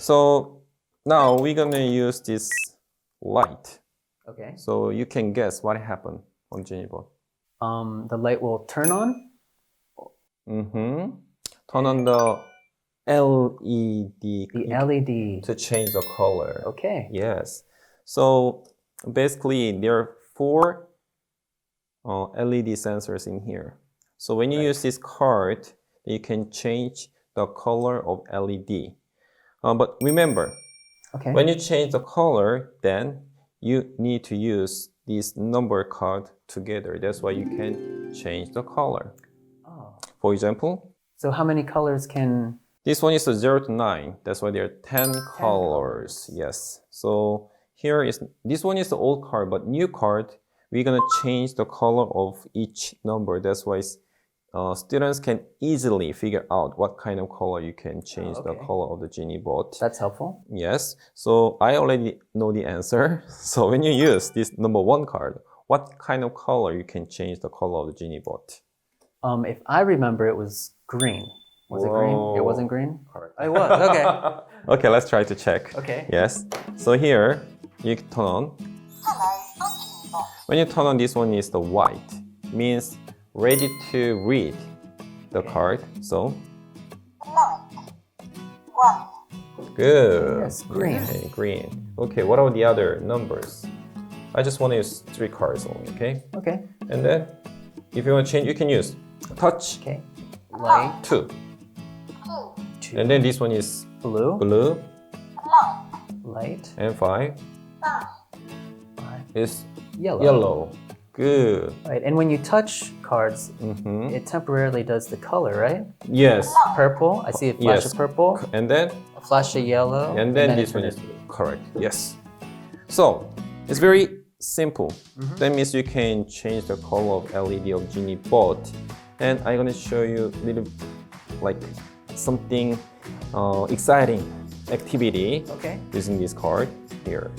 So now we're gonna use this light. Okay. So you can guess what happened on GENIBOT. The light will turn on. Turn on the LED. The LED. To change the color. Okay. Yes. So basically there are 4 LED sensors in here. So when you use this card, you can change the color of LED. But remember, when you change the color, then you need to use this number card together. That's why you can change the color. Oh. For example, so how many colors can... This one is a 0 to 9. That's why there are 10 colors. Yes. So here is, this one is the old card, but new card, we're gonna change the color of each number. That's why students can easily figure out what kind of color you can change the color of the GENIBOT. That's helpful. Yes. So I already know the answer. So when you use this number 1 card, what kind of color you can change the color of the GENIBOT? If I remember, it was green. Was it green? It wasn't green? Correct. It was, okay. Okay, let's try to check. Okay. Yes. So here, you turn on. When you turn on, this one is the white. Means ready to read the card. So. Good. Yes, green. Okay, green. Okay, what are the other numbers? I just want to use 3 cards only, okay? Okay. And then, if you want to change, you can use touch. Okay. Light. 2. And then this one is blue. Blue. Light. And 5 is Yellow. yellow. Good. Right, and when you touch cards, it temporarily does the color, right? Yes. Purple. I see a flash of purple. And then? A flash of yellow. And then this one is correct. Yes. So, it's very simple. That means you can change the color of LED of GENIBOT. And I'm going to show you a little, like, something exciting activity using this card here.